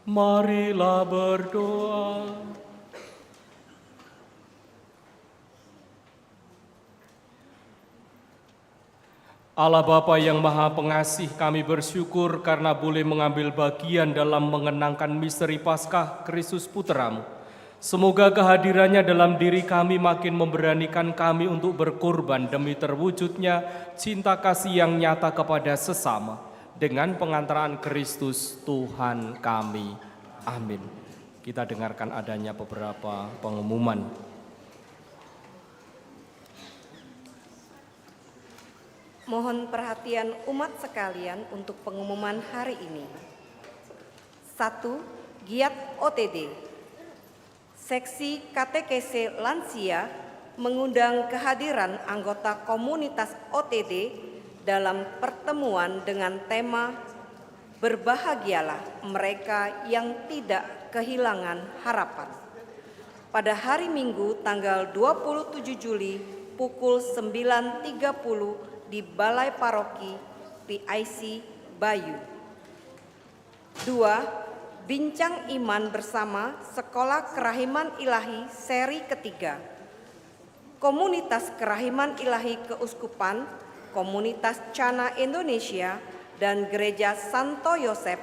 Marilah berdoa. Allah Bapa yang Maha Pengasih, kami bersyukur karena boleh mengambil bagian dalam mengenangkan misteri Paskah Kristus Putra-Mu. Semoga kehadirannya dalam diri kami makin memberanikan kami untuk berkorban demi terwujudnya cinta kasih yang nyata kepada sesama. Dengan pengantaran Kristus Tuhan kami. Amin. Kita dengarkan adanya beberapa pengumuman. Mohon perhatian umat sekalian untuk pengumuman hari ini. 1. Giat OTD. Seksi Katekese Lansia mengundang kehadiran anggota komunitas OTD dalam pertemuan dengan tema Berbahagialah mereka yang tidak kehilangan harapan. Pada hari Minggu tanggal 27 Juli pukul 9.30 di Balai Paroki PIC Bayu. 2. Bincang Iman bersama Sekolah Kerahiman Ilahi seri ketiga. Komunitas Kerahiman Ilahi Keuskupan, Komunitas Cana Indonesia, dan Gereja Santo Yosef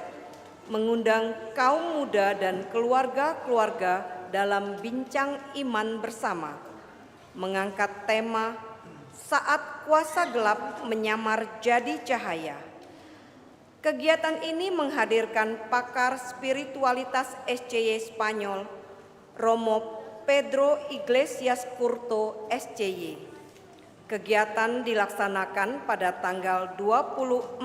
mengundang kaum muda dan keluarga-keluarga dalam Bincang Iman bersama, mengangkat tema Saat Kuasa Gelap Menyamar Jadi Cahaya. Kegiatan ini menghadirkan pakar spiritualitas SCY Spanyol, Romo Pedro Iglesias Curto SCY. Kegiatan dilaksanakan pada tanggal 24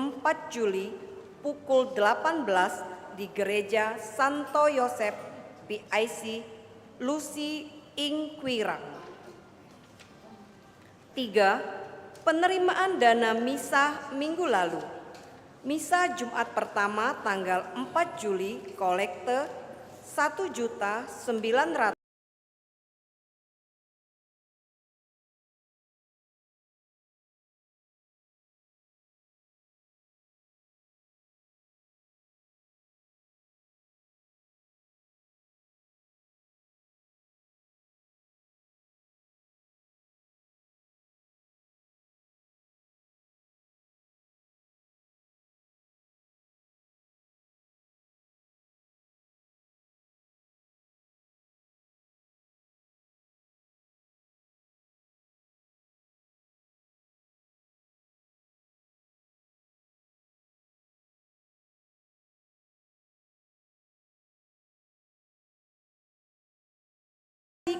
Juli pukul 18 di Gereja Santo Yosef PIC Lucy Inquirang. 3. Penerimaan dana misa minggu lalu. Misa Jumat pertama tanggal 4 Juli kolekte 1.900.000.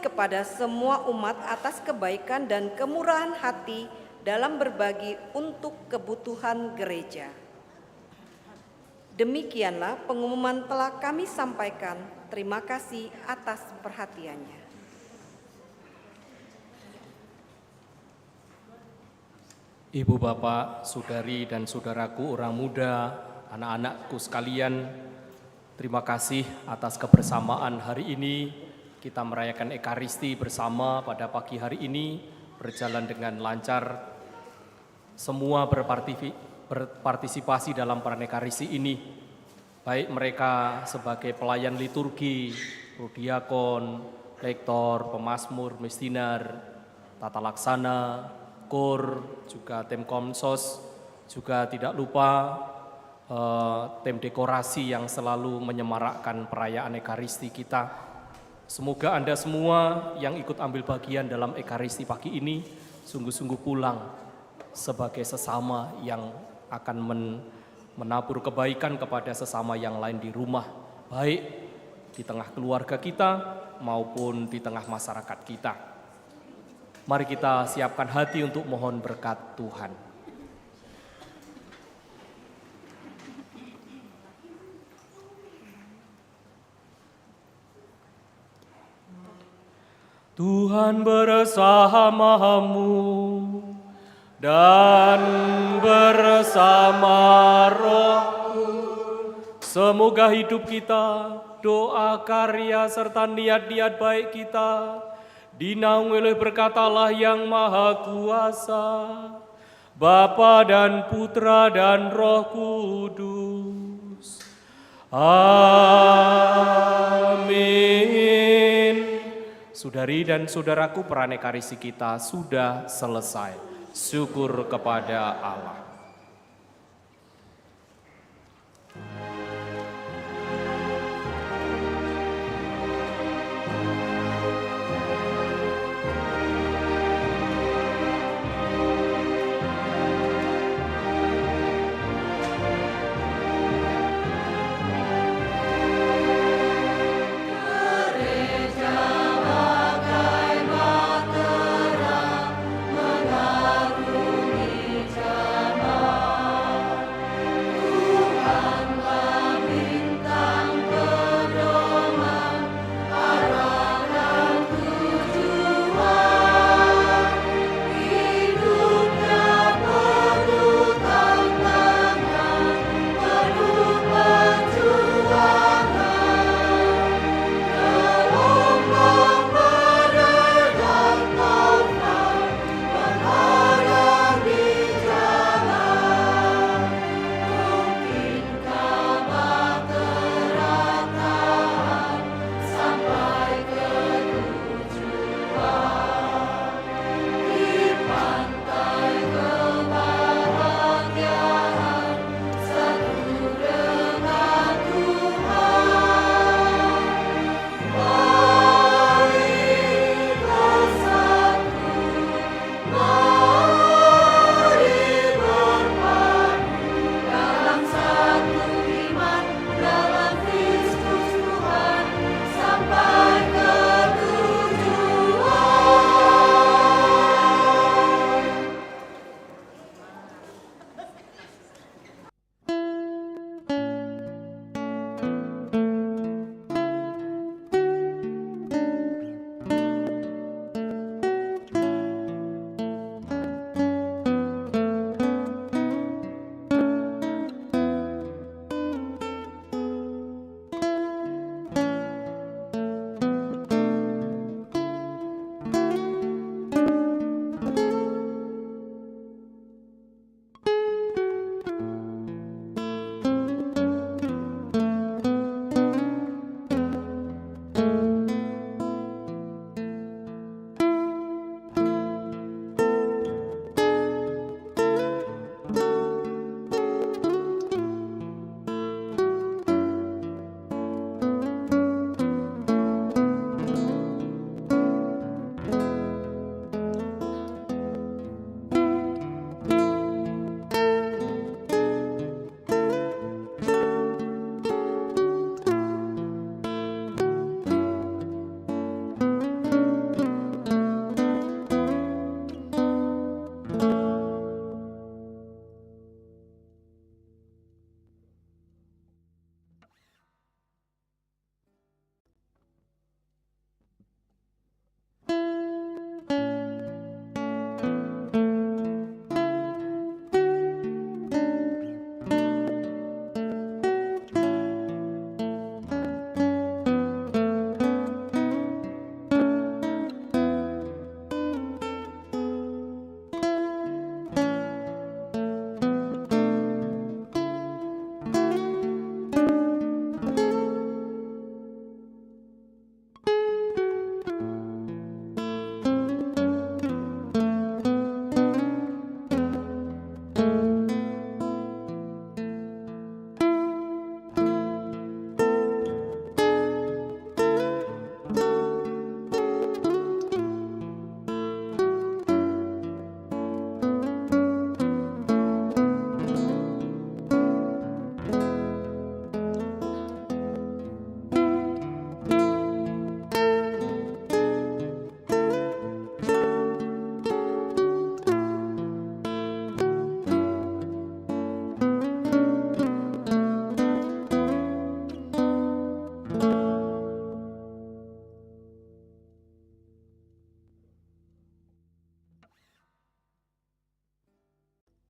Kepada semua umat atas kebaikan dan kemurahan hati dalam berbagi untuk kebutuhan gereja. Demikianlah pengumuman telah kami sampaikan. Terima kasih atas perhatiannya. Ibu, Bapak, Saudari, dan Saudaraku, orang muda, anak-anakku sekalian, terima kasih atas kebersamaan hari ini. Kita merayakan Ekaristi bersama pada pagi hari ini, berjalan dengan lancar. Semua berpartisipasi dalam peran Ekaristi ini, baik mereka sebagai pelayan liturgi, prodiakon, lektor, pemazmur, mestinar, tata laksana, kor, juga tim komsos, juga tidak lupa tim dekorasi yang selalu menyemarakkan perayaan Ekaristi kita. Semoga Anda semua yang ikut ambil bagian dalam Ekaristi pagi ini sungguh-sungguh pulang sebagai sesama yang akan menabur kebaikan kepada sesama yang lain di rumah, baik di tengah keluarga kita maupun di tengah masyarakat kita. Mari kita siapkan hati untuk mohon berkat Tuhan. Tuhan bersamamu dan bersama rohmu. Semoga hidup kita, doa, karya, serta niat-niat baik kita dinaungi oleh berkat Allah yang Maha Kuasa, Bapa dan Putra dan Roh Kudus. Amin. Saudari dan saudaraku, pranekarisi kita sudah selesai. Syukur kepada Allah.